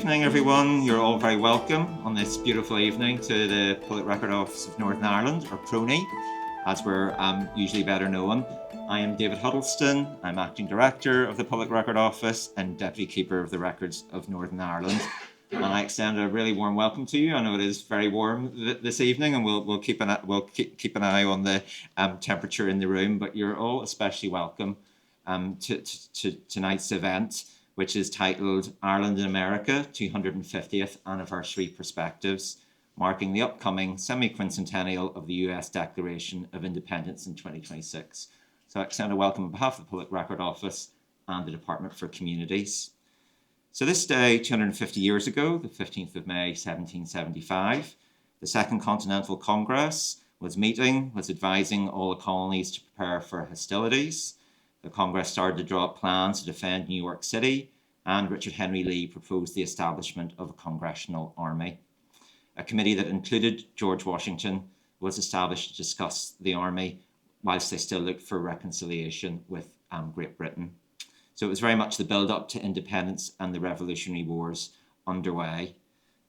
evening, everyone. You're all very welcome on this beautiful evening to the Public Record Office of Northern Ireland, or PRONI, as we're usually better known. I am David Huddleston. I'm Acting Director of the Public Record Office and Deputy Keeper of the Records of Northern Ireland. And I extend a really warm welcome to you. I know it is very warm this evening, and we'll keep an eye on the temperature in the room. But you're all especially welcome to tonight's event, which is titled Ireland and America 250th Anniversary Perspectives, marking the upcoming semi-quincentennial of the US Declaration of Independence in 2026. So I extend a welcome on behalf of the Public Record Office and the Department for Communities. So this day, 250 years ago, the 15th of May, 1775, the Second Continental Congress was advising all the colonies to prepare for hostilities. The Congress started to draw up plans to defend New York City, and Richard Henry Lee proposed the establishment of a congressional army. A committee that included George Washington was established to discuss the army whilst they still looked for reconciliation with Great Britain. So it was very much the build-up to independence and the Revolutionary Wars underway.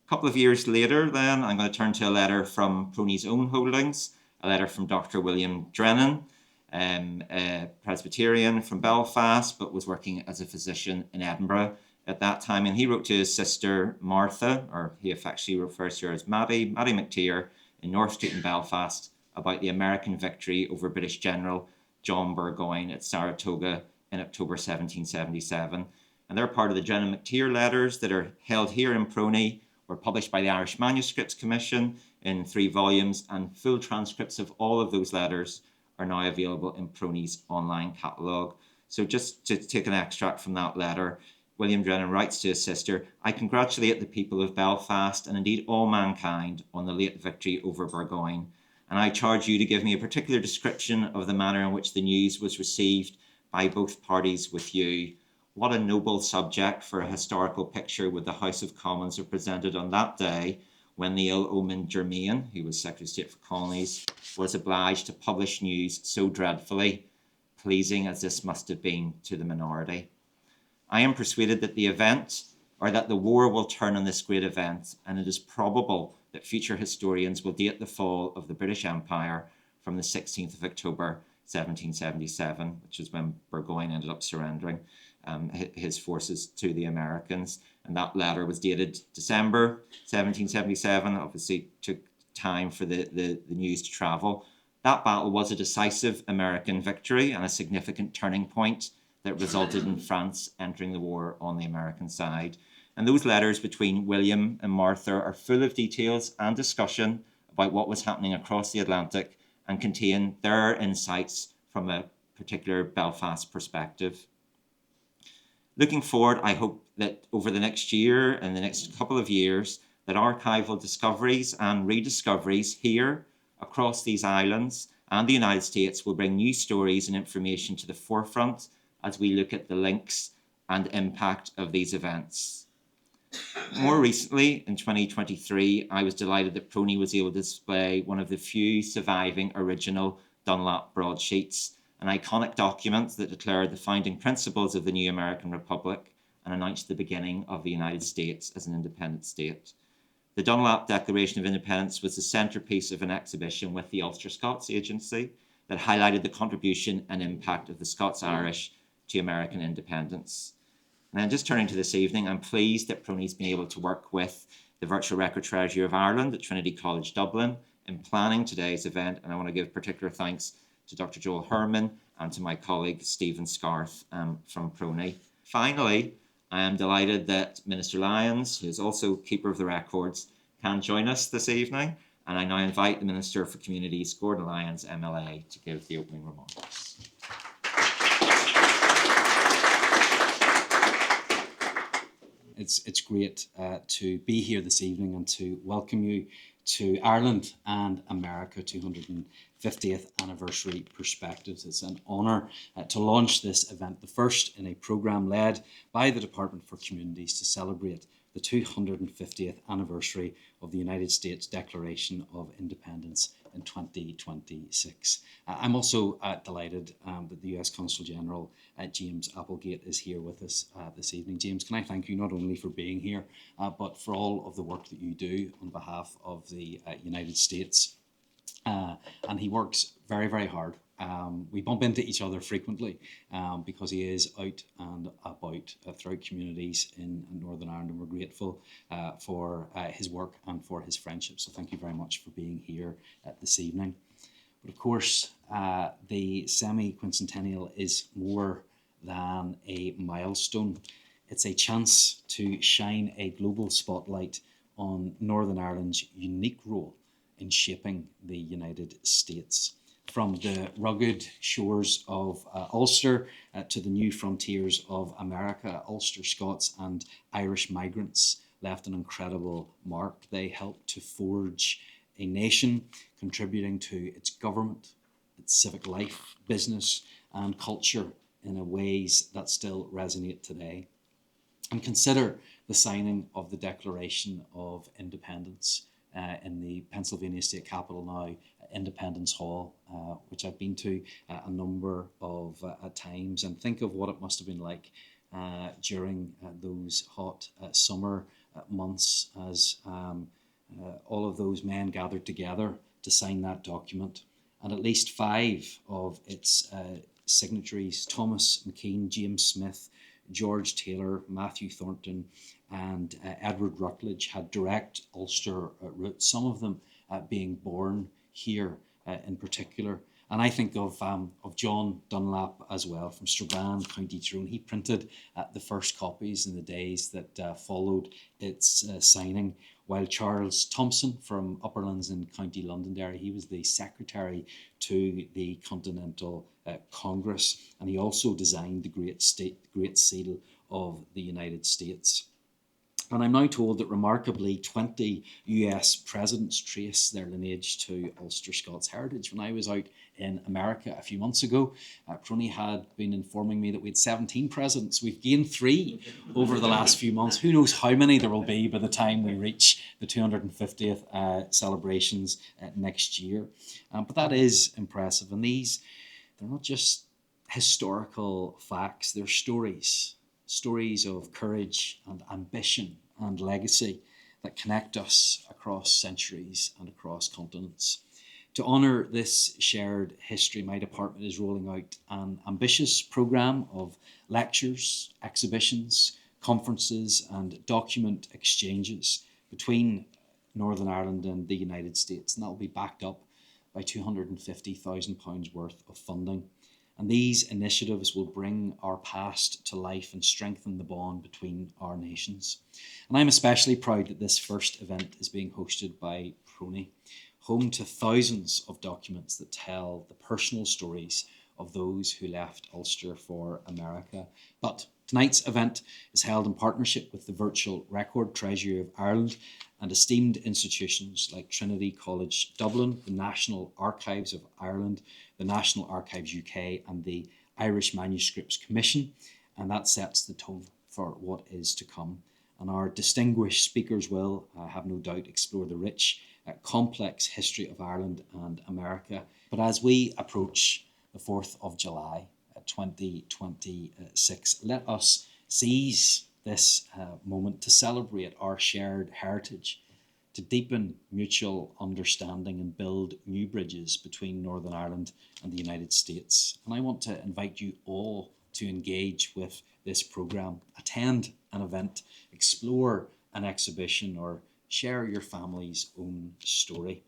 A couple of years later, then, I'm going to turn to a letter from PRONI's own holdings, a letter from Dr. William Drennan, a Presbyterian from Belfast, but was working as a physician in Edinburgh at that time. And he wrote to his sister, Martha, or he affectionately refers to her as Maddie McTeer, in North Street in Belfast, about the American victory over British General John Burgoyne at Saratoga in October 1777. And they're part of the Drennan McTeer letters that are held here in PRONI, were published by the Irish Manuscripts Commission in 3 volumes, and full transcripts of all of those letters are now available in PRONI's online catalogue. So just to take an extract from that letter, William Drennan writes to his sister, "I congratulate the people of Belfast and indeed all mankind on the late victory over Burgoyne, and I charge you to give me a particular description of the manner in which the news was received by both parties with you. What a noble subject for a historical picture would the House of Commons have presented on that day when the ill-omened Germain, who was Secretary of State for Colonies, was obliged to publish news so dreadfully pleasing as this must have been to the minority. I am persuaded that the war will turn on this great event, and it is probable that future historians will date the fall of the British Empire from the 16th of October, 1777, which is when Burgoyne ended up surrendering his forces to the Americans. And that letter was dated December 1777. Obviously took time for the news to travel. That battle was a decisive American victory and a significant turning point that resulted in France entering the war on the American side. And those letters between William and Martha are full of details and discussion about what was happening across the Atlantic and contain their insights from a particular Belfast perspective. Looking forward, I hope that over the next year and the next couple of years, that archival discoveries and rediscoveries here across these islands and the United States will bring new stories and information to the forefront as we look at the links and impact of these events. More recently, in 2023, I was delighted that PRONI was able to display one of the few surviving original Dunlap broadsheets, an iconic document that declared the founding principles of the new American Republic and announced the beginning of the United States as an independent state. The Dunlap Declaration of Independence was the centerpiece of an exhibition with the Ulster Scots Agency that highlighted the contribution and impact of the Scots-Irish to American independence. And then just turning to this evening, I'm pleased that PRONI's been able to work with the Virtual Record Treasury of Ireland at Trinity College Dublin in planning today's event, and I want to give particular thanks to Dr. Joel Harmen and to my colleague Stephen Scarth from PRONI. Finally, I am delighted that Minister Lyons, who is also Keeper of the Records, can join us this evening, and I now invite the Minister for Communities, Gordon Lyons, MLA, to give the opening remarks. It's great to be here this evening and to welcome you to Ireland and America 250th Anniversary Perspectives. It's an honour to launch this event, the first in a programme led by the Department for Communities to celebrate the 250th anniversary of the United States Declaration of Independence in 2026. I'm also delighted that the US Consul General James Applegate is here with us this evening. James, can I thank you not only for being here, but for all of the work that you do on behalf of the United States. And he works very, very hard. We bump into each other frequently because he is out and about throughout communities in Northern Ireland, and we're grateful for his work and for his friendship. So thank you very much for being here this evening. But of course, the semi-quincentennial is more than a milestone. It's a chance to shine a global spotlight on Northern Ireland's unique role in shaping the United States. From the rugged shores of Ulster to the new frontiers of America, Ulster Scots and Irish migrants left an incredible mark. They helped to forge a nation, contributing to its government, its civic life, business and culture in ways that still resonate today. And consider the signing of the Declaration of Independence in the Pennsylvania State Capitol now, Independence Hall, which I've been to a number of times, and think of what it must have been like during those hot summer months as all of those men gathered together to sign that document. And at least 5 of its signatories, Thomas McKean, James Smith, George Taylor, Matthew Thornton, and Edward Rutledge had direct Ulster roots, some of them being born here in particular. And I think of John Dunlap as well from Strabane, County Tyrone. He printed the first copies in the days that followed its signing, while Charles Thompson from Upperlands in County Londonderry, he was the secretary to the Continental Congress, and he also designed the Great Seal of the United States. And I'm now told that remarkably 20 US presidents trace their lineage to Ulster Scots heritage. When I was out in America a few months ago, PRONI had been informing me that we had 17 presidents. We've gained 3 over the last few months. Who knows how many there will be by the time we reach the 250th celebrations next year. But that is impressive. And they're not just historical facts, they're stories of courage and ambition and legacy that connect us across centuries and across continents. To honour this shared history, my department is rolling out an ambitious programme of lectures, exhibitions, conferences and document exchanges between Northern Ireland and the United States, and that will be backed up by £250,000 worth of funding. And these initiatives will bring our past to life and strengthen the bond between our nations. And I'm especially proud that this first event is being hosted by PRONI, home to thousands of documents that tell the personal stories of those who left Ulster for America. But tonight's event is held in partnership with the Virtual Record Treasury of Ireland and esteemed institutions like Trinity College Dublin, the National Archives of Ireland, the National Archives UK and the Irish Manuscripts Commission, and that sets the tone for what is to come. And our distinguished speakers will, I have no doubt, explore the rich, complex history of Ireland and America. But as we approach the 4th of July 2026, let us seize this moment to celebrate our shared heritage, to deepen mutual understanding and build new bridges between Northern Ireland and the United States. And I want to invite you all to engage with this programme, attend an event, explore an exhibition, or share your family's own story.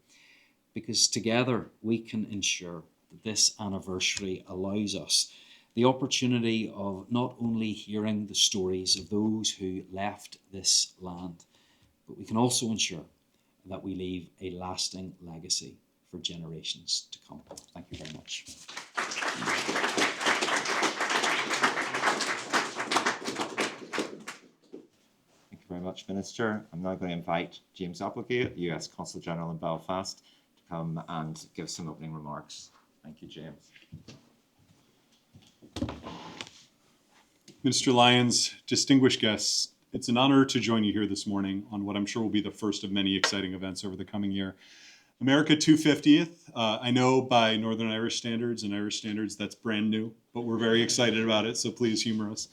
Because together we can ensure that this anniversary allows us the opportunity of not only hearing the stories of those who left this land, but we can also ensure that we leave a lasting legacy for generations to come. Thank you very much. Thank you very much, Minister. I'm now going to invite James Applegate, US Consul General in Belfast, to come and give some opening remarks. Thank you, James. Minister Lyons, distinguished guests, it's an honor to join you here this morning on what I'm sure will be the first of many exciting events over the coming year. America 250th I know by Northern Irish standards and Irish standards that's brand new, but we're very excited about it, so please humor us.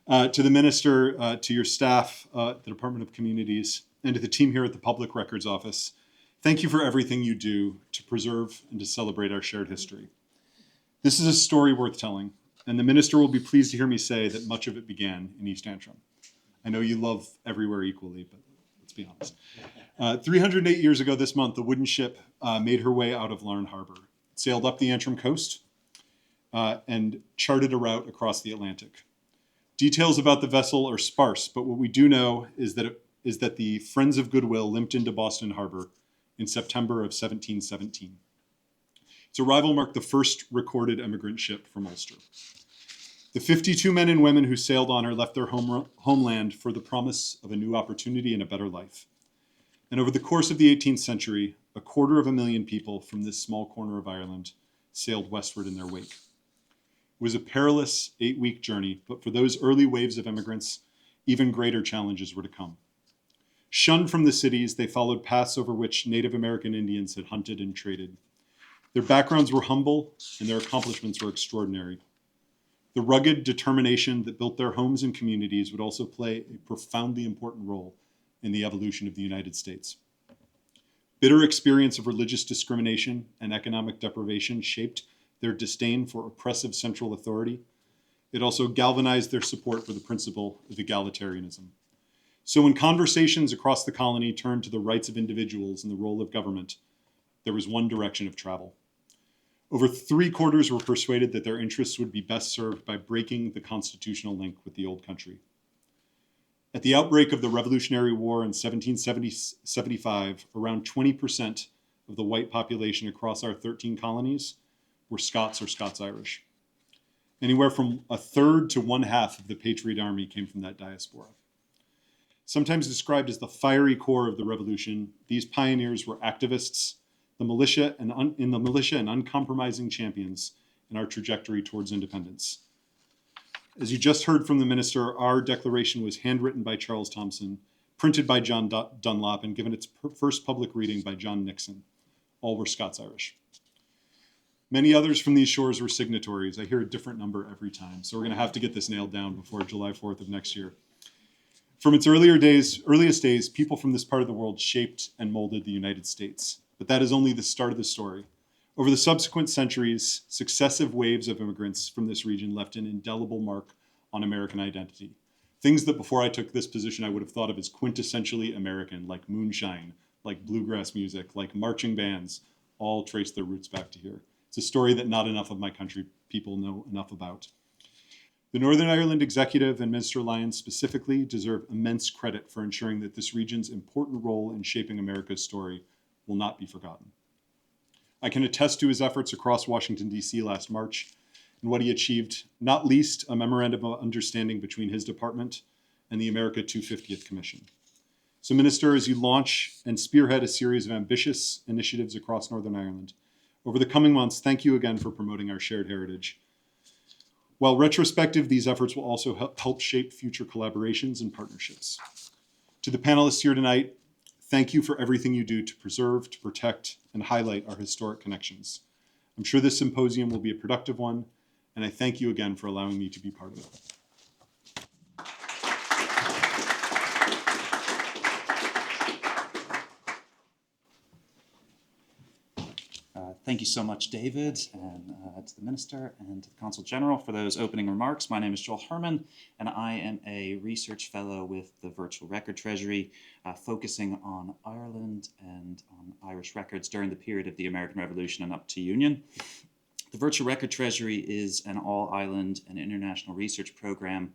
To the Minister, to your staff, the Department of Communities, and to the team here at the Public Records Office, thank you for everything you do to preserve and to celebrate our shared history. This is a story worth telling, and the Minister will be pleased to hear me say that much of it began in East Antrim. I know you love everywhere equally, but let's be honest. 308 years ago this month, the wooden ship made her way out of Larne Harbor. It sailed up the Antrim coast and charted a route across the Atlantic. Details about the vessel are sparse, but what we do know is that the Friends of Goodwill limped into Boston Harbor in September of 1717. Its arrival marked the first recorded emigrant ship from Ulster. The 52 men and women who sailed on her left their homeland for the promise of a new opportunity and a better life. And over the course of the 18th century, 250,000 people from this small corner of Ireland sailed westward in their wake. It was a perilous 8-week journey, but for those early waves of immigrants, even greater challenges were to come. Shunned from the cities, they followed paths over which Native American Indians had hunted and traded. Their backgrounds were humble, and their accomplishments were extraordinary. The rugged determination that built their homes and communities would also play a profoundly important role in the evolution of the United States. Bitter experience of religious discrimination and economic deprivation shaped their disdain for oppressive central authority. It also galvanized their support for the principle of egalitarianism. So when conversations across the colony turned to the rights of individuals and the role of government, there was one direction of travel. Over 3/4 were persuaded that their interests would be best served by breaking the constitutional link with the old country. At the outbreak of the Revolutionary War in 1775, around 20% of the white population across our 13 colonies were Scots or Scots-Irish. Anywhere from 1/3 to 1/2 of the Patriot Army came from that diaspora. Sometimes described as the fiery core of the revolution, these pioneers were activists, in the militia and uncompromising champions in our trajectory towards independence. As you just heard from the Minister, our declaration was handwritten by Charles Thomson, printed by John Dunlop, and given its first public reading by John Nixon. All were Scots-Irish. Many others from these shores were signatories. I hear a different number every time, so we're going to have to get this nailed down before July 4th of next year. From its earliest days, people from this part of the world shaped and molded the United States. But that is only the start of the story. Over the subsequent centuries, successive waves of immigrants from this region left an indelible mark on American identity. Things that before I took this position I would have thought of as quintessentially American, like moonshine, like bluegrass music, like marching bands, all trace their roots back to here. It's a story that not enough of my country people know enough about. The Northern Ireland Executive and Minister Lyons specifically deserve immense credit for ensuring that this region's important role in shaping America's story will not be forgotten. I can attest to his efforts across Washington, D.C. last March and what he achieved, not least a memorandum of understanding between his department and the America 250th Commission. So, Minister, as you launch and spearhead a series of ambitious initiatives across Northern Ireland, over the coming months, thank you again for promoting our shared heritage. While retrospective, these efforts will also help shape future collaborations and partnerships. To the panelists here tonight, thank you for everything you do to preserve, to protect, and highlight our historic connections. I'm sure this symposium will be a productive one, and I thank you again for allowing me to be part of it. Thank you so much, David, and to the Minister and to the Consul General for those opening remarks. My name is Joel Harmen, and I am a research fellow with the Virtual Record Treasury, focusing on Ireland and on Irish records during the period of the American Revolution and up to Union. The Virtual Record Treasury is an all-island and international research program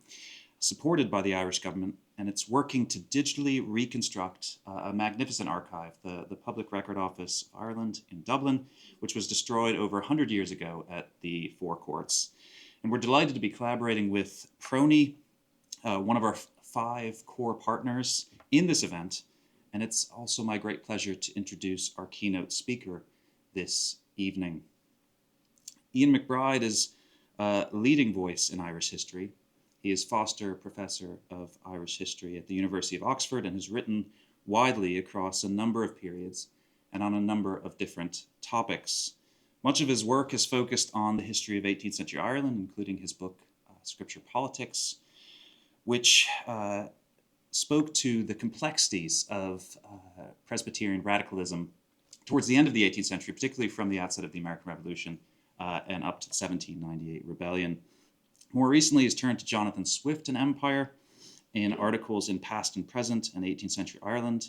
supported by the Irish government, and it's working to digitally reconstruct a magnificent archive, the Public Record Office of Ireland in Dublin, which was destroyed over 100 years ago at the Four Courts. And we're delighted to be collaborating with PRONI, one of our 5 core partners in this event, and it's also my great pleasure to introduce our keynote speaker this evening. Ian McBride is a leading voice in Irish history. He is Foster Professor of Irish History at the University of Oxford and has written widely across a number of periods. and on a number of different topics. Much of his work is focused on the history of 18th century Ireland, including his book, Scripture Politics, which spoke to the complexities of Presbyterian radicalism towards the end of the 18th century, particularly from the outset of the American Revolution and up to the 1798 rebellion. More recently, he's turned to Jonathan Swift and Empire in articles in Past and Present and 18th Century Ireland,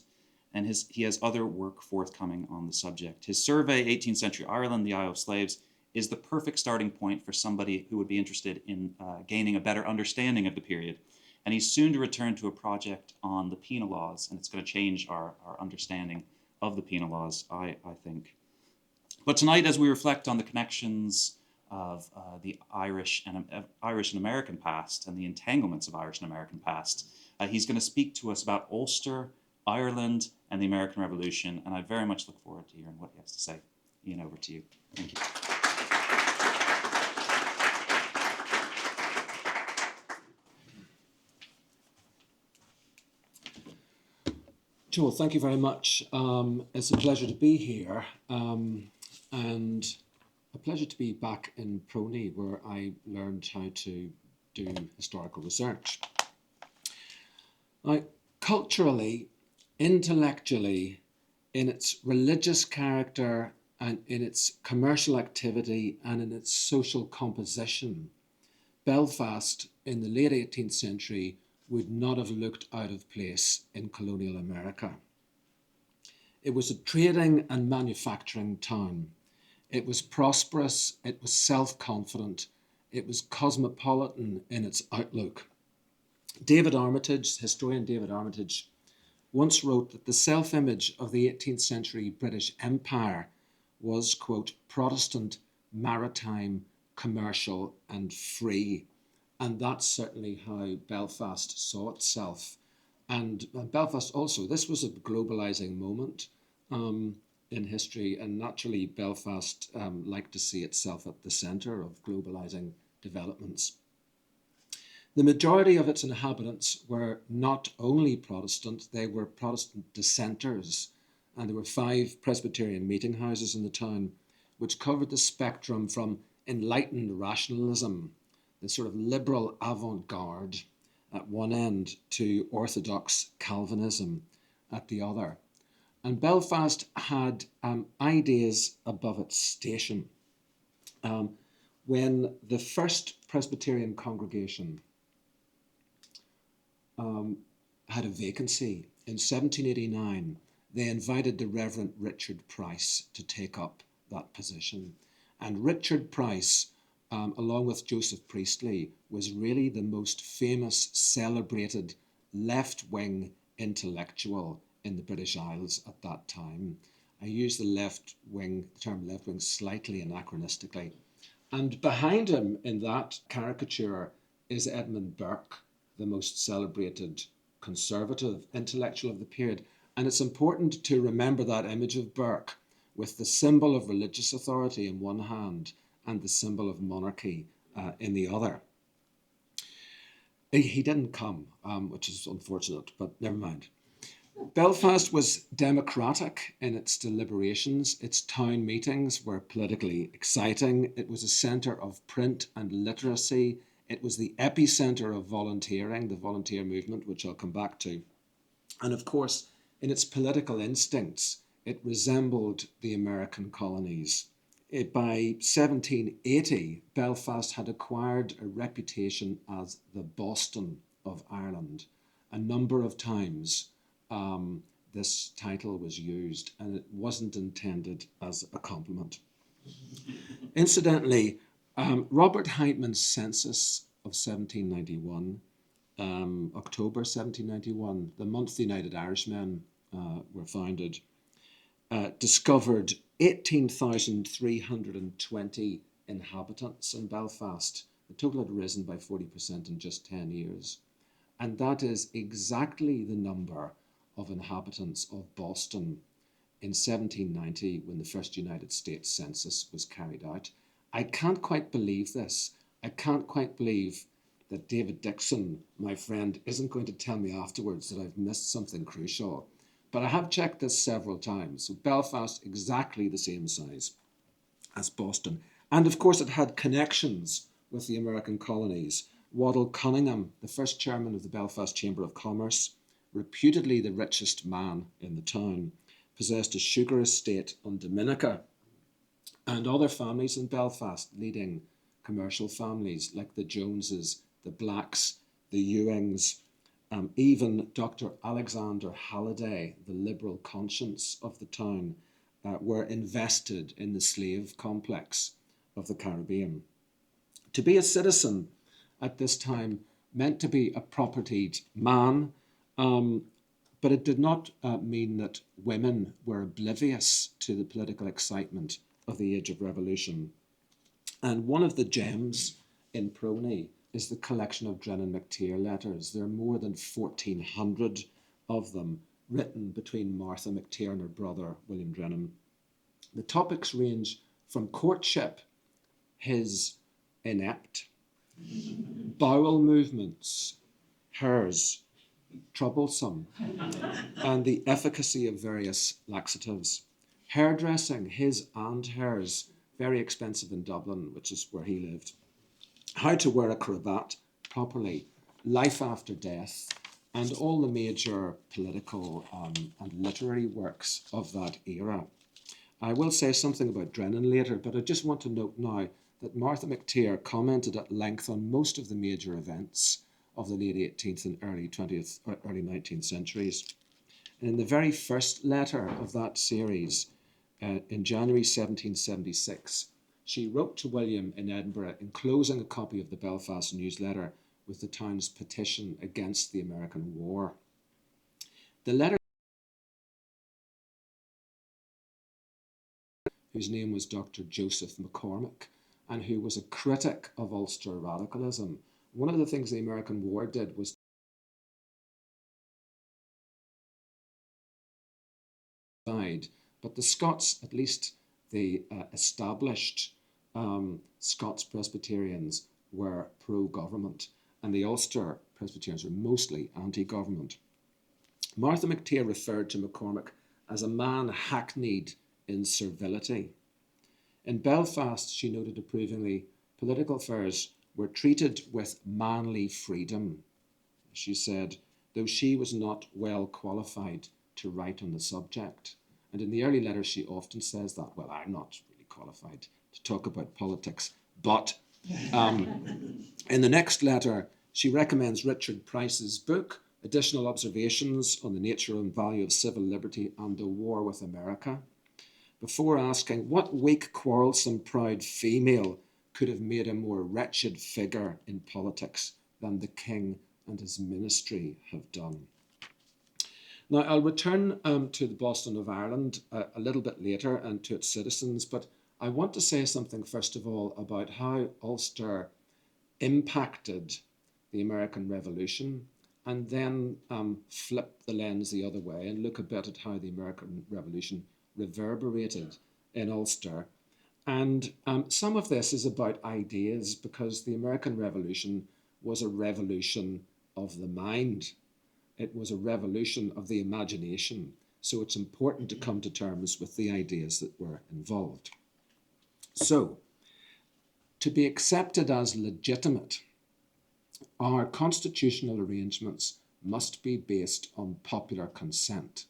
and he has other work forthcoming on the subject. His survey, 18th Century Ireland, the Isle of Slaves, is the perfect starting point for somebody who would be interested in gaining a better understanding of the period. And he's soon to return to a project on the penal laws, and it's going to change our understanding of the penal laws, I think. But tonight, as we reflect on the connections of the Irish and American past and the entanglements of Irish and American past, he's going to speak to us about Ulster, Ireland, and the American Revolution, and I very much look forward to hearing what he has to say. Ian, over to you. Thank you. Joel, thank you very much. It's a pleasure to be here, and a pleasure to be back in PRONI, where I learned how to do historical research. Now, culturally, intellectually, in its religious character and in its commercial activity and in its social composition, Belfast in the late 18th century would not have looked out of place in colonial America. It was a trading and manufacturing town. It was prosperous, it was self-confident, it was cosmopolitan in its outlook. David Armitage, historian David Armitage, once wrote that the self-image of the 18th century British Empire was, quote, Protestant, maritime, commercial, and free. And that's certainly how Belfast saw itself. And Belfast also, this was a globalizing moment in history, and naturally Belfast liked to see itself at the centre of globalizing developments. The majority of its inhabitants were not only Protestant, they were Protestant dissenters, and there were 5 Presbyterian meeting houses in the town, which covered the spectrum from enlightened rationalism, the sort of liberal avant-garde at one end, to orthodox Calvinism at the other. And Belfast had ideas above its station. When the first Presbyterian congregation had a vacancy in 1789, they invited the Reverend Richard Price to take up that position. And Richard Price, along with Joseph Priestley, was really the most famous, celebrated left-wing intellectual in the British Isles at that time. I use the term left wing slightly anachronistically. And behind him in that caricature is Edmund Burke, the most celebrated conservative intellectual of the period. And it's important to remember that image of Burke with the symbol of religious authority in one hand and the symbol of monarchy in the other. He didn't come, which is unfortunate, but never mind. Belfast was democratic in its deliberations. Its town meetings were politically exciting. It was a centre of print and literacy. It was the epicentre of volunteering, the volunteer movement, which I'll come back to. And of course, in its political instincts, it resembled the American colonies. By 1780, Belfast had acquired a reputation as the Boston of Ireland. A number of times this title was used, and it wasn't intended as a compliment. Incidentally, Robert Heitman's census of 1791, October 1791, the month the United Irishmen were founded, discovered 18,320 inhabitants in Belfast. The total had risen by 40% in just 10 years. And that is exactly the number of inhabitants of Boston in 1790 when the first United States Census was carried out. I can't quite believe this. I can't quite believe that David Dixon, my friend, isn't going to tell me afterwards that I've missed something crucial. But I have checked this several times. So Belfast, exactly the same size as Boston. And of course, it had connections with the American colonies. Waddell Cunningham, the first chairman of the Belfast Chamber of Commerce, reputedly the richest man in the town, possessed a sugar estate on Dominica, and other families in Belfast, leading commercial families like the Joneses, the Blacks, the Ewings, even Dr. Alexander Halliday, the liberal conscience of the town, were invested in the slave complex of the Caribbean. To be a citizen at this time meant to be a propertied man, but it did not mean that women were oblivious to the political excitement of the Age of Revolution. And one of the gems in PRONI is the collection of Drennan McTeer letters. There are more than 1,400 of them written between Martha McTeer and her brother, William Drennan. The topics range from courtship, his inept, bowel movements, hers, troublesome, and the efficacy of various laxatives. Hairdressing, his and hers, very expensive in Dublin, which is where he lived. How to wear a cravat properly, life after death, and all the major political and literary works of that era. I will say something about Drennan later, but I just want to note now that Martha McTeer commented at length on most of the major events of the late 18th and early 20th or early 19th centuries. And in the very first letter of that series, in January 1776, she wrote to William in Edinburgh, enclosing a copy of the Belfast newsletter with the town's petition against the American war. The letter, whose name was Dr. Joseph McCormick, and who was a critic of Ulster radicalism. One of the things the American war did was but the Scots, at least the established Scots Presbyterians, were pro-government, and the Ulster Presbyterians were mostly anti-government. Martha McTeer referred to McCormick as a man hackneyed in servility. In Belfast, she noted approvingly, political affairs were treated with manly freedom. She said, though she was not well qualified to write on the subject. And in the early letters, she often says that, well, I'm not really qualified to talk about politics. But in the next letter, she recommends Richard Price's book, Additional Observations on the Nature and Value of Civil Liberty and the War with America, before asking what weak, quarrelsome, proud female could have made a more wretched figure in politics than the king and his ministry have done. Now, I'll return to the Boston of Ireland a little bit later and to its citizens, but I want to say something first of all about how Ulster impacted the American Revolution, and then flip the lens the other way and look a bit at how the American Revolution reverberated in Ulster. And some of this is about ideas, because the American Revolution was a revolution of the mind. It was a revolution of the imagination. So it's important to come to terms with the ideas that were involved. So, to be accepted as legitimate, our constitutional arrangements must be based on popular consent.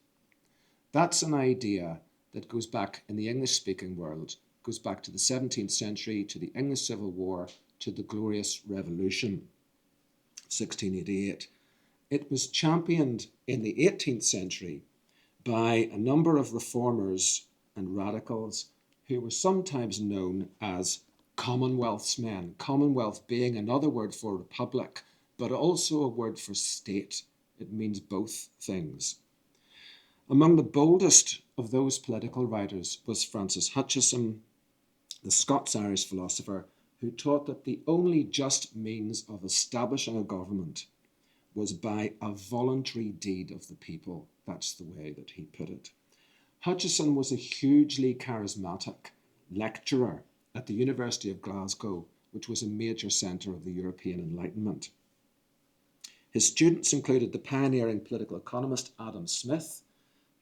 That's an idea that goes back in the English-speaking world, goes back to the 17th century, to the English Civil War, to the Glorious Revolution, 1688. It was championed in the 18th century by a number of reformers and radicals who were sometimes known as Commonwealth's men, Commonwealth being another word for republic, but also a word for state. It means both things. Among the boldest of those political writers was Francis Hutcheson, the Scots-Irish philosopher, who taught that the only just means of establishing a government was by a voluntary deed of the people. That's the way that he put it. Hutcheson was a hugely charismatic lecturer at the University of Glasgow, which was a major centre of the European Enlightenment. His students included the pioneering political economist Adam Smith,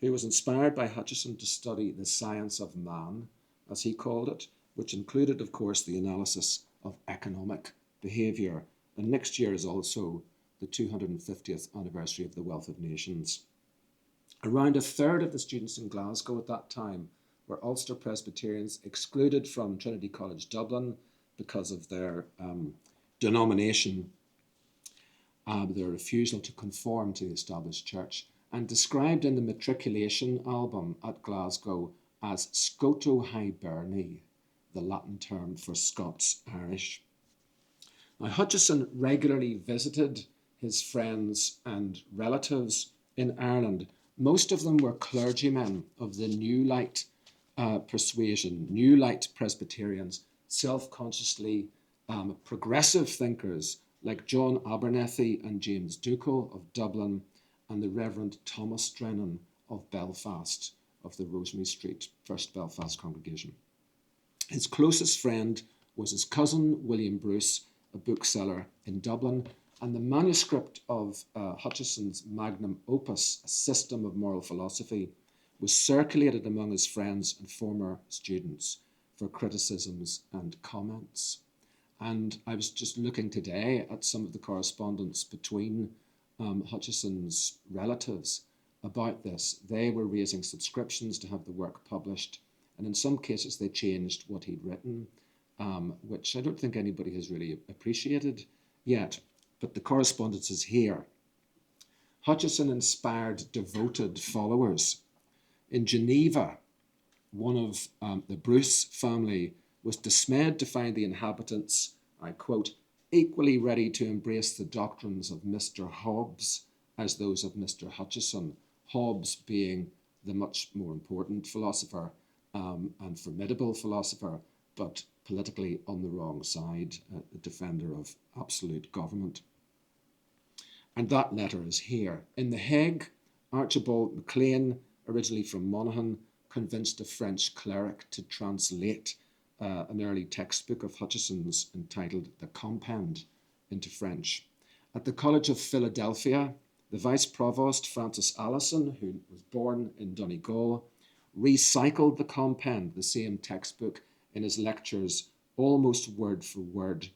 who was inspired by Hutcheson to study the science of man, as he called it, which included, of course, the analysis of economic behaviour. And next year is also the 250th anniversary of the Wealth of Nations. Around a third of the students in Glasgow at that time were Ulster Presbyterians, excluded from Trinity College Dublin because of their denomination, their refusal to conform to the established church, and described in the matriculation album at Glasgow as Scoto Hiberni, the Latin term for Scots-Irish. Now, Hutcheson regularly visited his friends and relatives in Ireland. Most of them were clergymen of the New Light persuasion, New Light Presbyterians, self-consciously progressive thinkers like John Abernethy and James Ducal of Dublin, and the Reverend Thomas Drennan of Belfast, of the Rosemary Street First Belfast congregation. His closest friend was his cousin William Bruce, a bookseller in Dublin, and the manuscript of Hutcheson's magnum opus, A System of Moral Philosophy, was circulated among his friends and former students for criticisms and comments. And I was just looking today at some of the correspondence between Hutcheson's relatives about this. They were raising subscriptions to have the work published, and in some cases they changed what he'd written, which I don't think anybody has really appreciated yet, but the correspondence is here. Hutcheson inspired devoted followers. In Geneva, one of the Bruce family was dismayed to find the inhabitants, I quote, equally ready to embrace the doctrines of Mr. Hobbes as those of Mr. Hutcheson, Hobbes being the much more important philosopher and formidable philosopher, but politically on the wrong side, a defender of absolute government. And that letter is here. In The Hague, Archibald MacLean, originally from Monaghan, convinced a French cleric to translate an early textbook of Hutcheson's entitled The Compend into French. At the College of Philadelphia, the Vice Provost, Francis Allison, who was born in Donegal, recycled the Compend, the same textbook, in his lectures, almost word for word.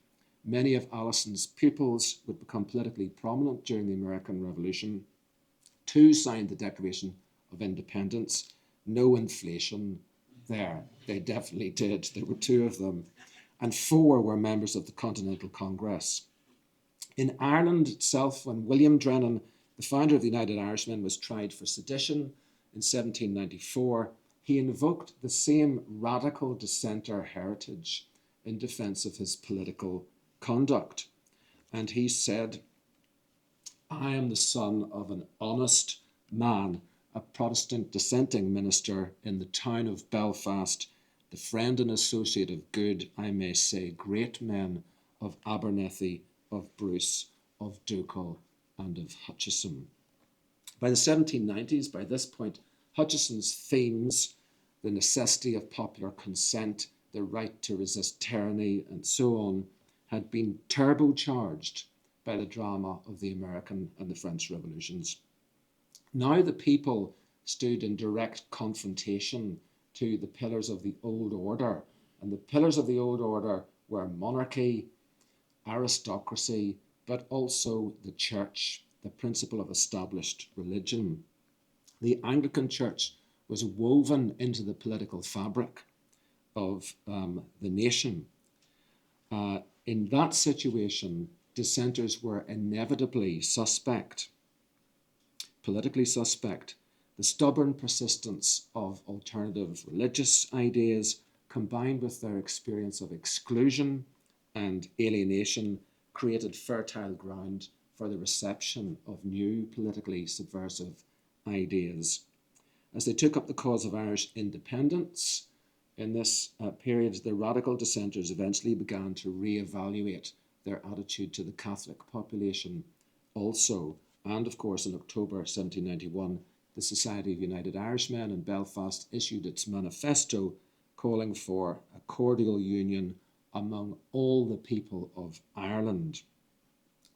Many of Allison's pupils would become politically prominent during the American Revolution. 2 signed the Declaration of Independence. No inflation there. They definitely did. There were 2 of them. And 4 were members of the Continental Congress. In Ireland itself, when William Drennan, the founder of the United Irishmen, was tried for sedition in 1794, he invoked the same radical dissenter heritage in defense of his political conduct. And he said, I am the son of an honest man, a Protestant dissenting minister in the town of Belfast, the friend and associate of good, I may say, great men of Abernethy, of Bruce, of Ducal, and of Hutcheson. By the 1790s, by this point, Hutcheson's themes, the necessity of popular consent, the right to resist tyranny, and so on, had been turbocharged by the drama of the American and the French revolutions. Now the people stood in direct confrontation to the pillars of the old order, and the pillars of the old order were monarchy, aristocracy, but also the church, the principle of established religion. The Anglican Church was woven into the political fabric of the nation. In that situation, dissenters were inevitably suspect, politically suspect. The stubborn persistence of alternative religious ideas, combined with their experience of exclusion and alienation, created fertile ground for the reception of new politically subversive ideas. As they took up the cause of Irish independence in this period, the radical dissenters eventually began to re-evaluate their attitude to the Catholic population also. And of course, in October 1791, the Society of United Irishmen in Belfast issued its manifesto calling for a cordial union among all the people of Ireland.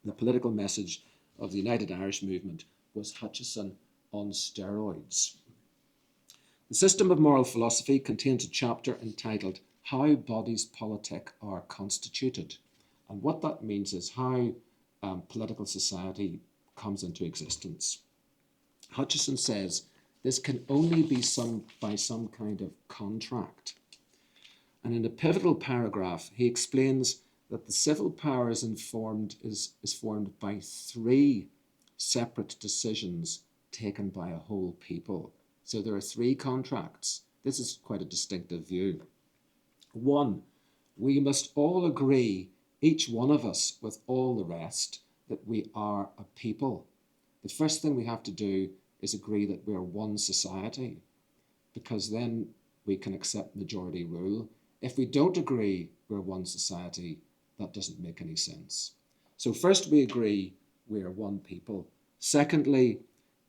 The political message of the United Irish movement was Hutcheson on steroids. The system of moral philosophy contains a chapter entitled How Bodies Politic Are Constituted. And what that means is how political society comes into existence. Hutcheson says this can only be by some kind of contract. And in a pivotal paragraph, he explains that the civil power is formed by three separate decisions taken by a whole people. So there are three contracts. This is quite a distinctive view. One, we must all agree, each one of us with all the rest, that we are a people. The first thing we have to do is agree that we're one society, because then we can accept majority rule. If we don't agree we're one society, that doesn't make any sense. So first we agree we are one people. Secondly,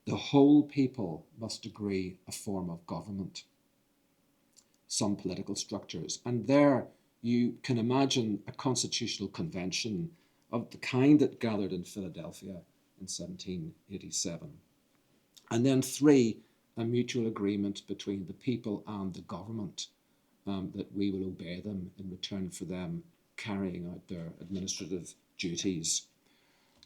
the whole people must agree a form of government, some political structures. And there you can imagine a constitutional convention of the kind that gathered in Philadelphia in 1787. And then three, a mutual agreement between the people and the government that we will obey them in return for them carrying out their administrative duties.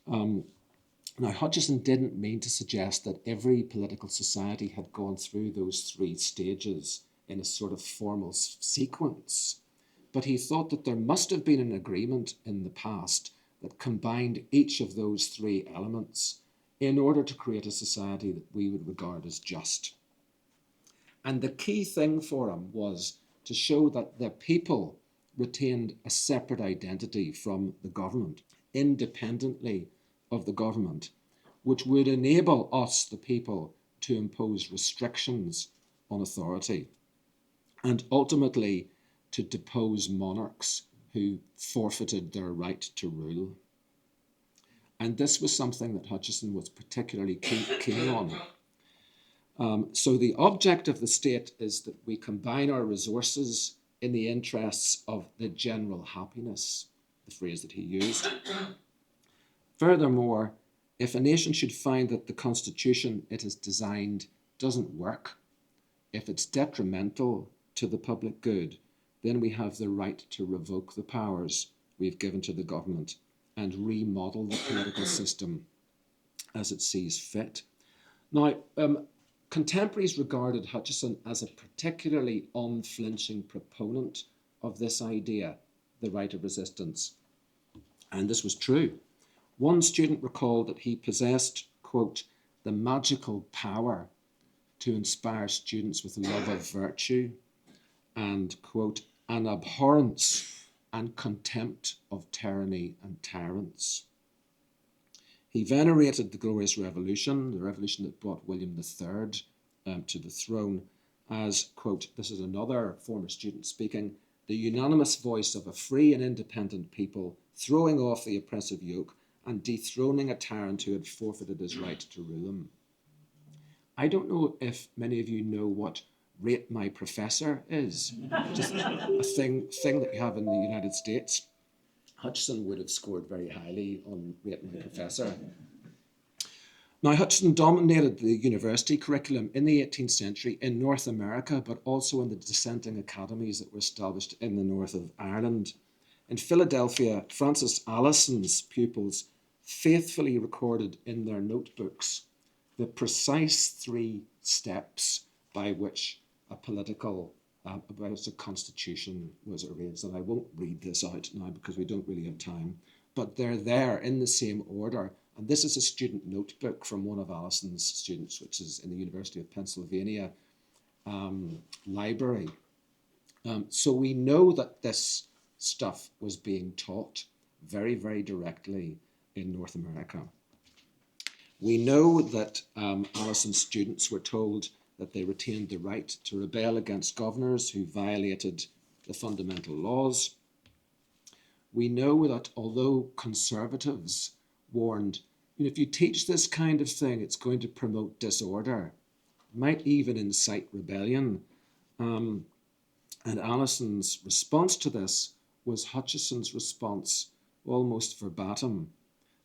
Now, Hutcheson didn't mean to suggest that every political society had gone through those three stages in a sort of formal sequence, but he thought that there must have been an agreement in the past that combined each of those three elements in order to create a society that we would regard as just. And the key thing for him was to show that the people retained a separate identity from the government, independently of the government, which would enable us, the people, to impose restrictions on authority and ultimately to depose monarchs who forfeited their right to rule. And this was something that Hutcheson was particularly keen on. So the object of the state is that we combine our resources in the interests of the general happiness, the phrase that he used. Furthermore, if a nation should find that the constitution it has designed doesn't work, if it's detrimental to the public good, then we have the right to revoke the powers we've given to the government and remodel the political system as it sees fit. Now, contemporaries regarded Hutcheson as a particularly unflinching proponent of this idea, the right of resistance. And this was true. One student recalled that he possessed, quote, the magical power to inspire students with a love of virtue and, quote, an abhorrence and contempt of tyranny and tyrants. He venerated the Glorious Revolution, the revolution that brought William III to the throne, as, quote, this is another former student speaking, the unanimous voice of a free and independent people throwing off the oppressive yoke and dethroning a tyrant who had forfeited his right to rule them. I don't know if many of you know what Rate My Professor is, just a thing that you have in the United States. Hutcheson would have scored very highly on Rate My Professor. Now, Hutcheson dominated the university curriculum in the 18th century in North America, but also in the dissenting academies that were established in the north of Ireland. In Philadelphia, Francis Allison's pupils faithfully recorded in their notebooks the precise three steps by which a constitution was arranged. And I won't read this out now because we don't really have time, but they're there in the same order. And this is a student notebook from one of Allison's students, which is in the University of Pennsylvania library. So we know that this stuff was being taught very, very directly in North America. We know that Allison's students were told that they retained the right to rebel against governors who violated the fundamental laws. We know that although conservatives warned, if you teach this kind of thing, it's going to promote disorder, might even incite rebellion. And Allison's response to this was Hutcheson's response, almost verbatim.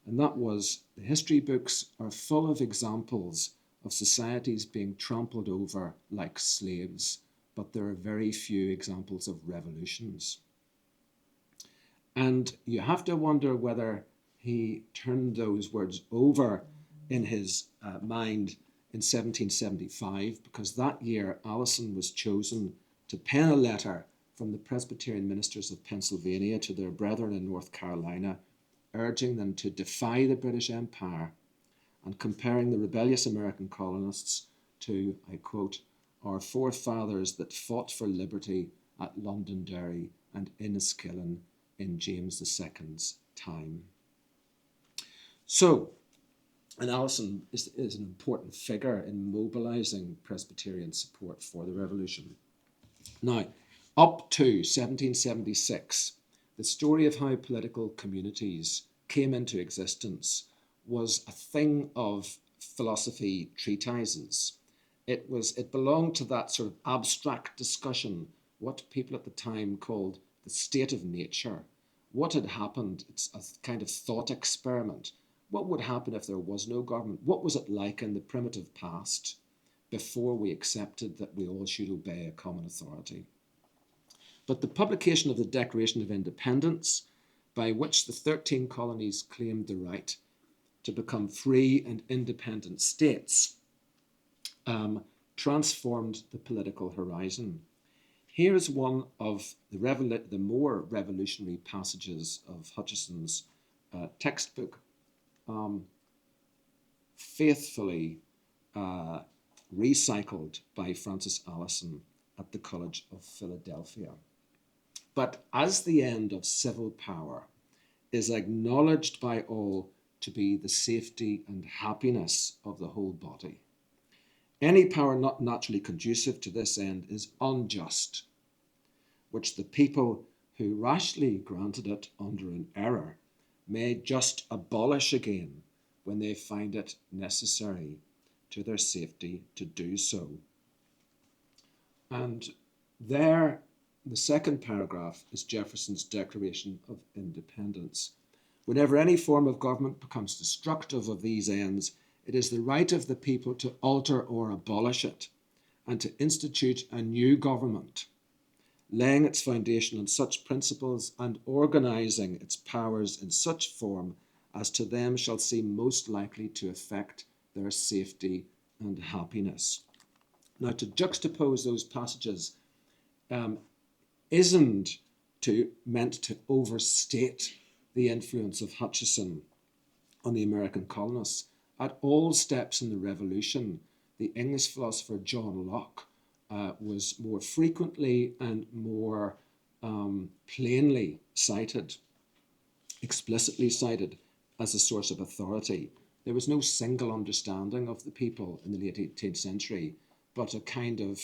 And that was, the history books are full of examples of societies being trampled over like slaves, but there are very few examples of revolutions. And you have to wonder whether he turned those words over in his mind in 1775, because that year Allison was chosen to pen a letter from the Presbyterian ministers of Pennsylvania to their brethren in North Carolina, urging them to defy the British Empire and comparing the rebellious American colonists to, I quote, our forefathers that fought for liberty at Londonderry and Enniskillen in James II's time. So, and Allison is an important figure in mobilizing Presbyterian support for the revolution. Now, up to 1776, the story of how political communities came into existence was a thing of philosophy treatises. It belonged to that sort of abstract discussion, what people at the time called the state of nature. What had happened? It's a kind of thought experiment. What would happen if there was no government? What was it like in the primitive past before we accepted that we all should obey a common authority? But the publication of the Declaration of Independence, by which the 13 colonies claimed the right to become free and independent states, transformed the political horizon. Here is one of the more revolutionary passages of Hutcheson's textbook, faithfully recycled by Francis Allison at the College of Philadelphia. But as the end of civil power is acknowledged by all to be the safety and happiness of the whole body, any power not naturally conducive to this end is unjust, which the people who rashly granted it under an error may just abolish again when they find it necessary to their safety to do so. And there, the second paragraph is Jefferson's Declaration of Independence. Whenever any form of government becomes destructive of these ends, it is the right of the people to alter or abolish it, and to institute a new government, laying its foundation on such principles and organizing its powers in such form as to them shall seem most likely to affect their safety and happiness. Now, to juxtapose those passages isn't meant to overstate the influence of Hutcheson on the American colonists. At all steps in the Revolution, the English philosopher John Locke was more frequently and more plainly cited, explicitly cited as a source of authority. There was no single understanding of the people in the late 18th century, but a kind of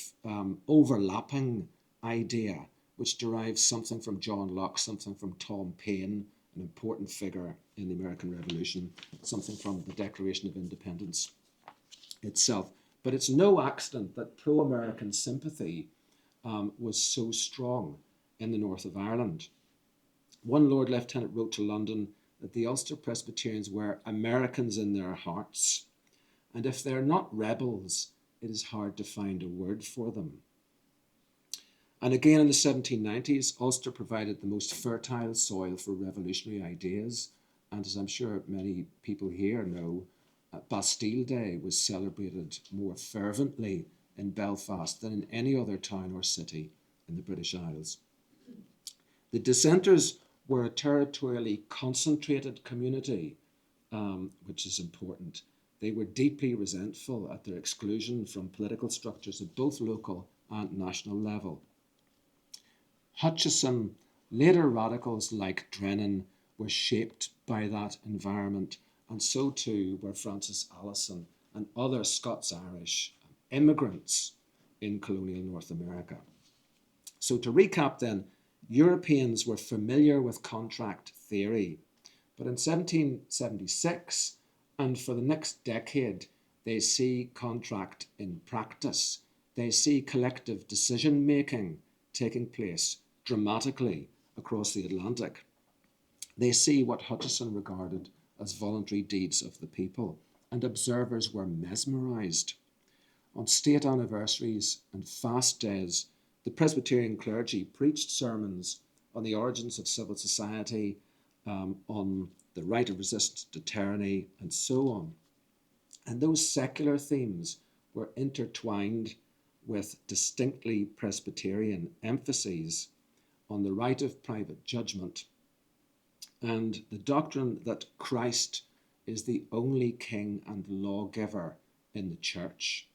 overlapping idea which derives something from John Locke, something from Tom Paine, an important figure in the American Revolution, something from the Declaration of Independence itself. But it's no accident that pro-American sympathy was so strong in the north of Ireland. One Lord Lieutenant wrote to London that the Ulster Presbyterians were Americans in their hearts, and if they're not rebels, it is hard to find a word for them. And again in the 1790s, Ulster provided the most fertile soil for revolutionary ideas, and as I'm sure many people here know, Bastille Day was celebrated more fervently in Belfast than in any other town or city in the British Isles. The dissenters were a territorially concentrated community, which is important. They were deeply resentful at their exclusion from political structures at both local and national level. Hutcheson, later radicals like Drennan, were shaped by that environment, and so too were Francis Allison and other Scots-Irish immigrants in colonial North America. So to recap then, Europeans were familiar with contract theory, but in 1776 and for the next decade, they see contract in practice. They see collective decision-making taking place dramatically across the Atlantic. They see what Hutcheson regarded as voluntary deeds of the people. and observers were mesmerised. On state anniversaries and fast days, the Presbyterian clergy preached sermons on the origins of civil society, on the right of resistance to tyranny, and so on. And those secular themes were intertwined with distinctly Presbyterian emphases on the right of private judgment and the doctrine that Christ is the only king and lawgiver in the church.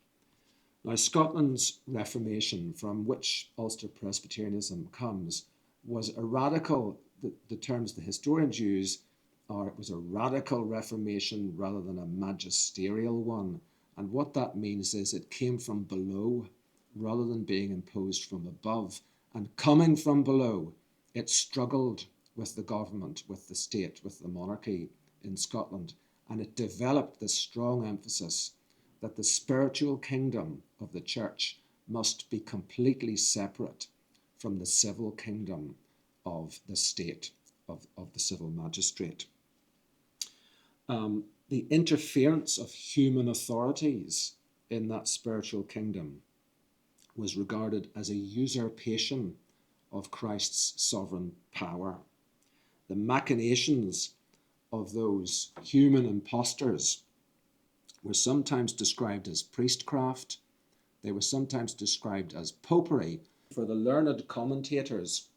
Now, Scotland's Reformation, from which Ulster Presbyterianism comes, was a radical, the terms the historians use are, it was a radical Reformation rather than a magisterial one. And what that means is it came from below rather than being imposed from above. And coming from below, it struggled with the government, with the state, with the monarchy in Scotland. And it developed this strong emphasis that the spiritual kingdom of the church must be completely separate from the civil kingdom of the state, of the civil magistrate. The interference of human authorities in that spiritual kingdom was regarded as a usurpation of Christ's sovereign power. The machinations of those human impostors were sometimes described as priestcraft. They were sometimes described as popery. For the learned commentators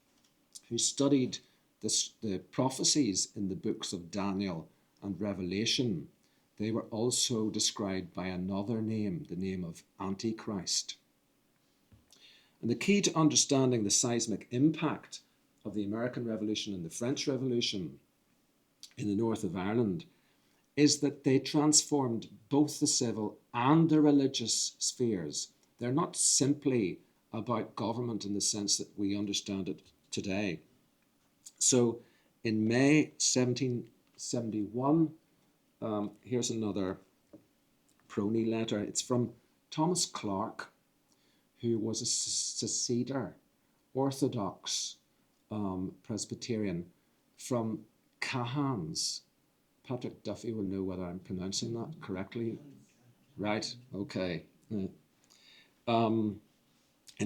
who studied the prophecies in the books of Daniel and Revelation, they were also described by another name, the name of Antichrist. And the key to understanding the seismic impact of the American Revolution and the French Revolution in the north of Ireland is that they transformed both the civil and the religious spheres. They're not simply about government in the sense that we understand it today. So in May 1771, here's another PRONI letter. It's from Thomas Clark, who was a seceder, Orthodox Presbyterian from Cahans. Patrick Duffy will know whether I'm pronouncing that correctly. Right, okay. In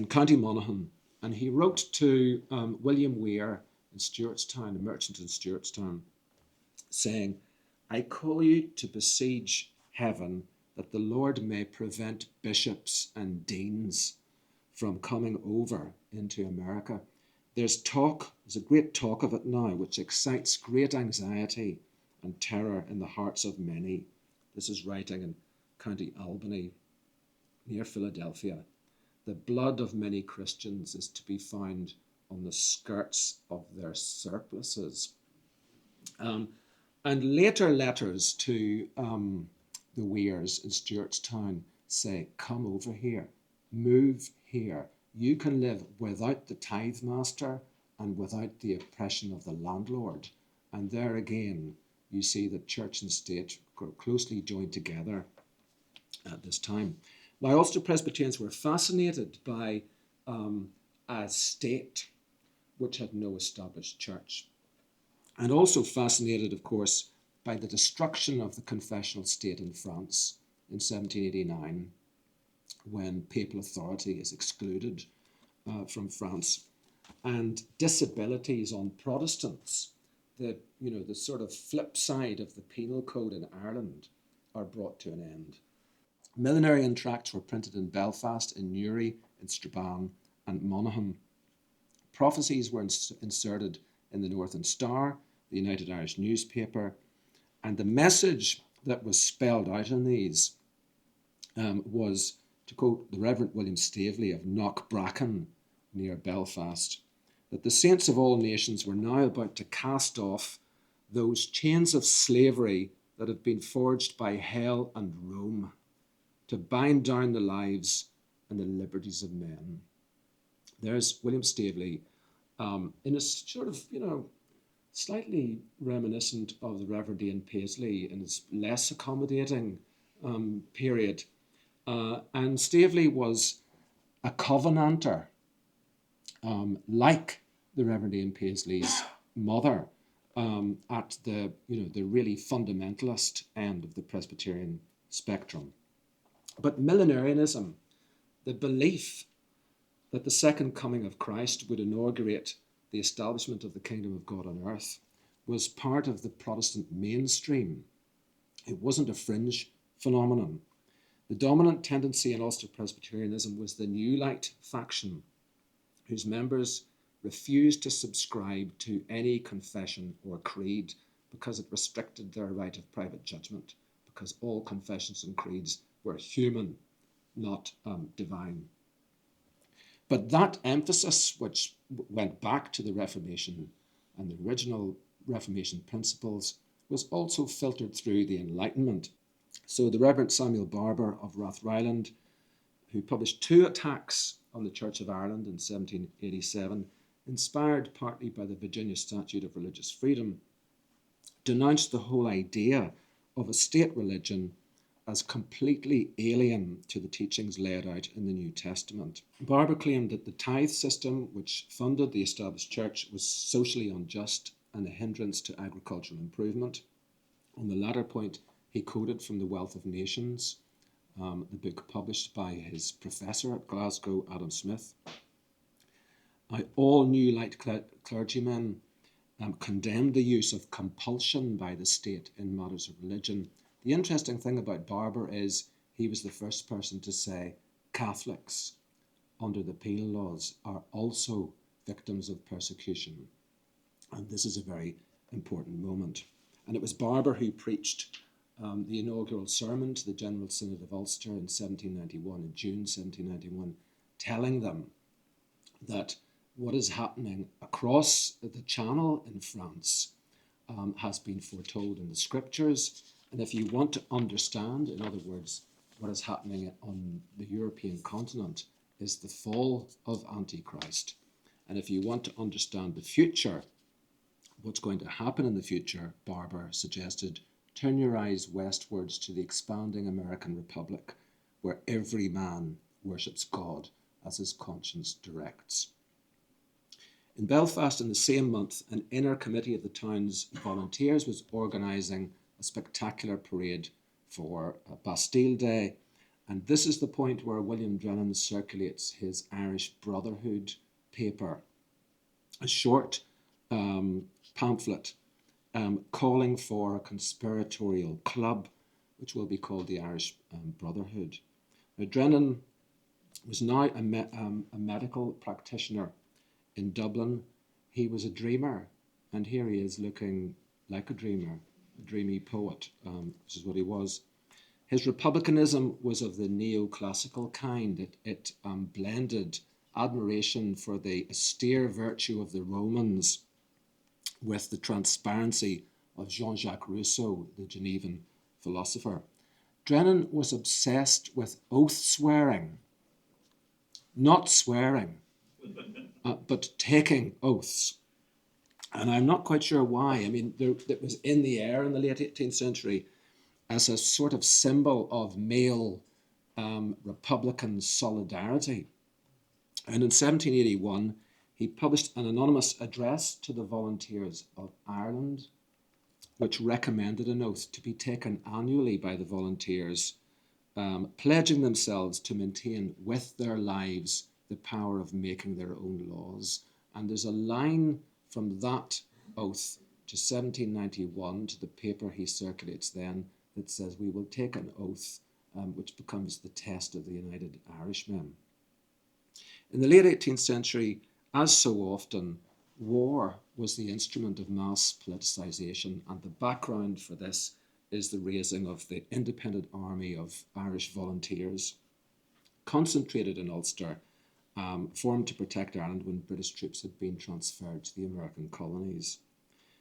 County Monaghan. And he wrote to William Weir in Stewartstown, a merchant in Stewartstown, saying, I call you to besiege heaven that the Lord may prevent bishops and deans from coming over into America. There's a great talk of it now, which excites great anxiety and terror in the hearts of many. This is writing in County Albany, near Philadelphia. The blood of many Christians is to be found on the skirts of their surplices. And later letters to the Weirs in Stewartstown say, come over here, move here. You can live without the tithe master and without the oppression of the landlord. And there again, you see that church and state are closely joined together at this time. Now, Ulster Presbyterians were fascinated by a state which had no established church, and also fascinated, of course, by the destruction of the confessional state in France in 1789, when papal authority is excluded from France, and disabilities on Protestants, the sort of flip side of the penal code in Ireland, are brought to an end. Millenarian tracts were printed in Belfast, in Newry, in Strabane, and Monaghan. Prophecies were inserted in the Northern Star, the United Irish newspaper, and the message that was spelled out in these was, to quote the Reverend William Staveley of Knockbracken near Belfast, that the saints of all nations were now about to cast off those chains of slavery that have been forged by hell and Rome, to bind down the lives and the liberties of men. There's William Staveley in a sort of, slightly reminiscent of the Reverend Ian Paisley in his less accommodating period. And Staveley was a covenanter, like the Reverend Ian Paisley's mother, at the really fundamentalist end of the Presbyterian spectrum. But millenarianism, the belief that the second coming of Christ would inaugurate the establishment of the kingdom of God on earth, was part of the Protestant mainstream. It wasn't a fringe phenomenon. The dominant tendency in Ulster Presbyterianism was the New Light faction, whose members refused to subscribe to any confession or creed because it restricted their right of private judgment, because all confessions and creeds were human, not divine. But that emphasis, which went back to the Reformation and the original Reformation principles, was also filtered through the Enlightenment. So the Reverend Samuel Barber of Rathryland, who published 2 attacks on the Church of Ireland in 1787, inspired partly by the Virginia Statute of Religious Freedom, denounced the whole idea of a state religion as completely alien to the teachings laid out in the New Testament. Barber claimed that the tithe system, which funded the established church, was socially unjust and a hindrance to agricultural improvement. On the latter point, he quoted from The Wealth of Nations, the book published by his professor at Glasgow, Adam Smith. All New Light clergymen condemned the use of compulsion by the state in matters of religion. The interesting thing about Barber is he was the first person to say Catholics under the penal laws are also victims of persecution. And this is a very important moment. And it was Barber who preached the inaugural sermon to the General Synod of Ulster in 1791, in June 1791, telling them that what is happening across the Channel in France has been foretold in the scriptures. And if you want to understand, in other words, what is happening on the European continent is the fall of Antichrist. And if you want to understand the future, what's going to happen in the future, Barber suggested, turn your eyes westwards to the expanding American Republic, where every man worships God as his conscience directs. In Belfast in the same month, an inner committee of the town's volunteers was organising a spectacular parade for Bastille Day. And this is the point where William Drennan circulates his Irish Brotherhood paper, a short pamphlet calling for a conspiratorial club, which will be called the Irish Brotherhood. Now, Drennan was now a medical practitioner in Dublin. He was a dreamer, and here he is looking like a dreamer, a dreamy poet, which is what he was. His republicanism was of the neoclassical kind. It blended admiration for the austere virtue of the Romans with the transparency of Jean-Jacques Rousseau, the Genevan philosopher. Drennan was obsessed with oath swearing, not swearing, but taking oaths. And I'm not quite sure why. I mean, it was in the air in the late 18th century as a sort of symbol of male Republican solidarity. And in 1781, he published an anonymous address to the volunteers of Ireland, which recommended an oath to be taken annually by the volunteers, pledging themselves to maintain with their lives the power of making their own laws. And there's a line from that oath to 1791 to the paper he circulates then that says, "We will take an oath," which becomes the test of the United Irishmen. In the late 18th century, as so often, war was the instrument of mass politicization, and the background for this is the raising of the independent army of Irish volunteers, concentrated in Ulster, formed to protect Ireland when British troops had been transferred to the American colonies.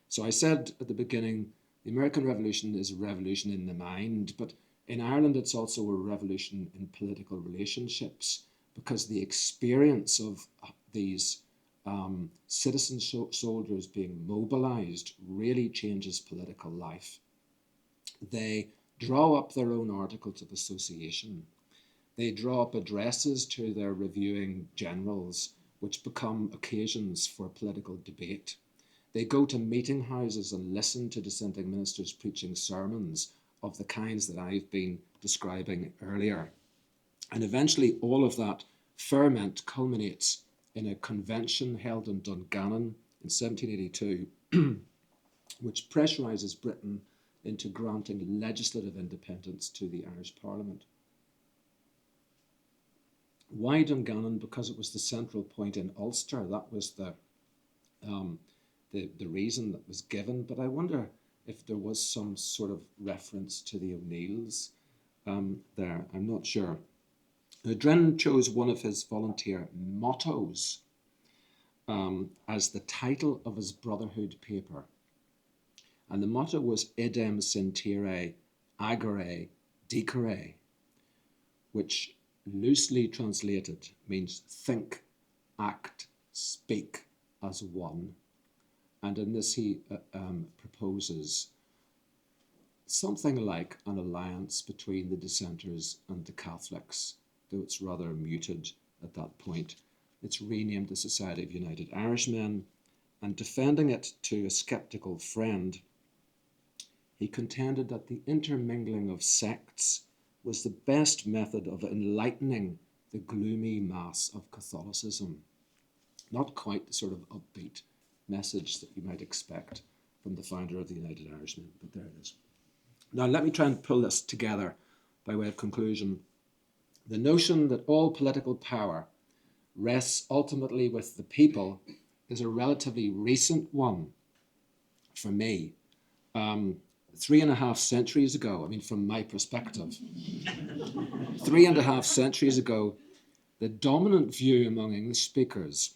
So I said at the beginning, the American Revolution is a revolution in the mind, but in Ireland it's also a revolution in political relationships, because the experience of these citizen soldiers being mobilized really changes political life. They draw up their own articles of association. They draw up addresses to their reviewing generals, which become occasions for political debate. They go to meeting houses and listen to dissenting ministers preaching sermons of the kinds that I've been describing earlier. And eventually all of that ferment culminates in a convention held in Dungannon in 1782, which pressurises Britain into granting legislative independence to the Irish Parliament. Why Dungannon? Because it was the central point in Ulster. That was the reason that was given. But I wonder if there was some sort of reference to the O'Neills there. I'm not sure. Drennan chose one of his volunteer mottos as the title of his Brotherhood paper. And the motto was Idem sentire agere dicere, which loosely translated means think, act, speak as one. And in this he proposes something like an alliance between the dissenters and the Catholics, though it's rather muted at that point. It's renamed the Society of United Irishmen, and defending it to a sceptical friend, he contended that the intermingling of sects was the best method of enlightening the gloomy mass of Catholicism. Not quite the sort of upbeat message that you might expect from the founder of the United Irishmen, but there it is. Now let me try and pull this together by way of conclusion. The notion that all political power rests ultimately with the people is a relatively recent one for me. 3.5 centuries ago, I mean, from my perspective, 3.5 centuries ago, the dominant view among English speakers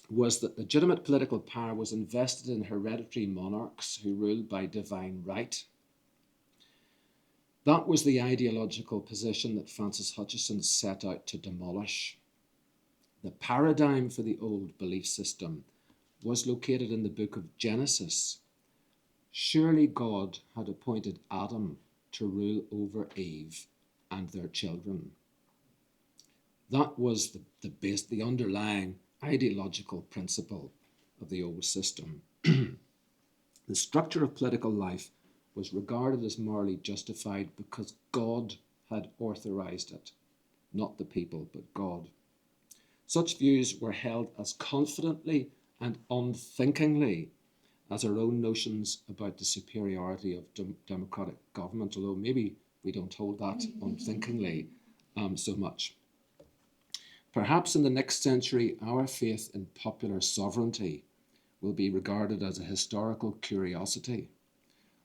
was that legitimate political power was invested in hereditary monarchs who ruled by divine right. That was the ideological position that Francis Hutcheson set out to demolish. The paradigm for the old belief system was located in the book of Genesis. Surely God had appointed Adam to rule over Eve and their children. That was the underlying ideological principle of the old system. The structure of political life was regarded as morally justified because God had authorized it, not the people, but God. Such views were held as confidently and unthinkingly as our own notions about the superiority of democratic government, although maybe we don't hold that unthinkingly so much. Perhaps in the next century, our faith in popular sovereignty will be regarded as a historical curiosity,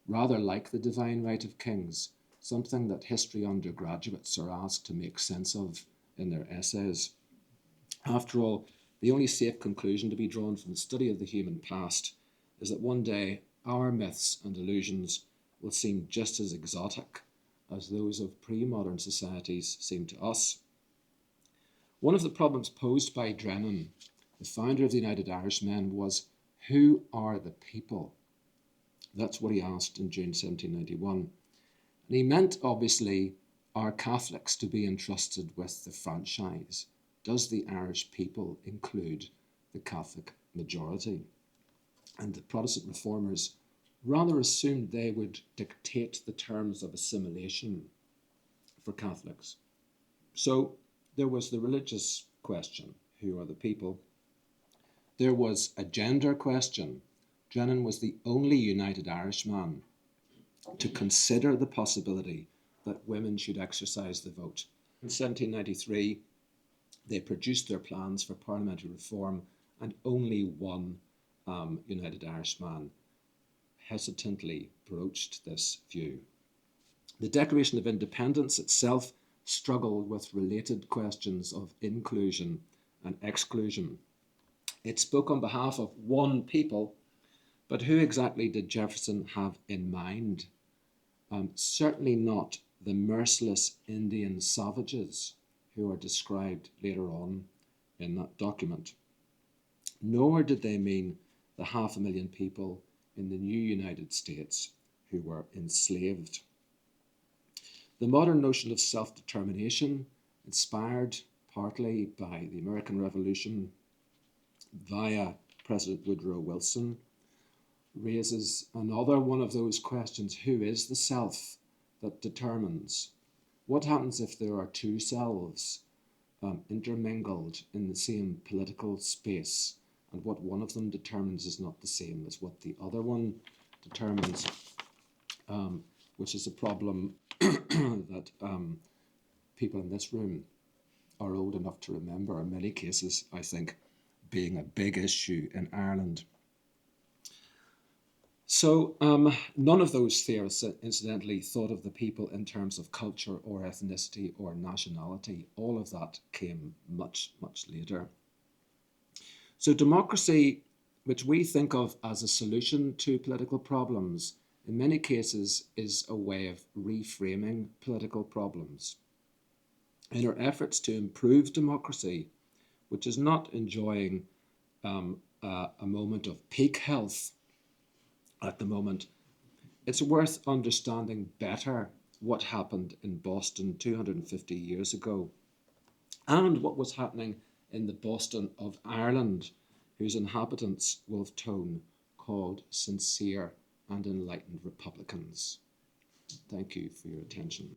rather like the divine right of kings, something that history undergraduates are asked to make sense of in their essays. After all, the only safe conclusion to be drawn from the study of the human past is that one day our myths and illusions will seem just as exotic as those of pre-modern societies seem to us. One of the problems posed by Drennan, the founder of the United Irishmen, was who are the people? That's what he asked in June 1791. And he meant, obviously, our Catholics to be entrusted with the franchise. Does the Irish people include the Catholic majority? And the Protestant reformers rather assumed they would dictate the terms of assimilation for Catholics. So there was the religious question, who are the people? There was a gender question. Drennan was the only United Irishman to consider the possibility that women should exercise the vote. In 1793, they produced their plans for parliamentary reform, and only one United Irishman hesitantly broached this view. The Declaration of Independence itself struggled with related questions of inclusion and exclusion. It spoke on behalf of one people, but who exactly did Jefferson have in mind? Certainly not the merciless Indian savages who are described later on in that document. Nor did they mean the 500,000 people in the new United States who were enslaved. The modern notion of self-determination, inspired partly by the American Revolution via President Woodrow Wilson, raises another one of those questions. Who is the self that determines? What happens if there are two selves intermingled in the same political space, and what one of them determines is not the same as what the other one determines, which is a problem that people in this room are old enough to remember, in many cases, I think, being a big issue in Ireland. So none of those theorists, incidentally, thought of the people in terms of culture or ethnicity or nationality. All of that came much, much later. So democracy, which we think of as a solution to political problems, in many cases is a way of reframing political problems. In our efforts to improve democracy, which is not enjoying a moment of peak health at the moment, it's worth understanding better what happened in Boston 250 years ago and what was happening in the Boston of Ireland, whose inhabitants Wolfe Tone called sincere and enlightened Republicans. Thank you for your attention.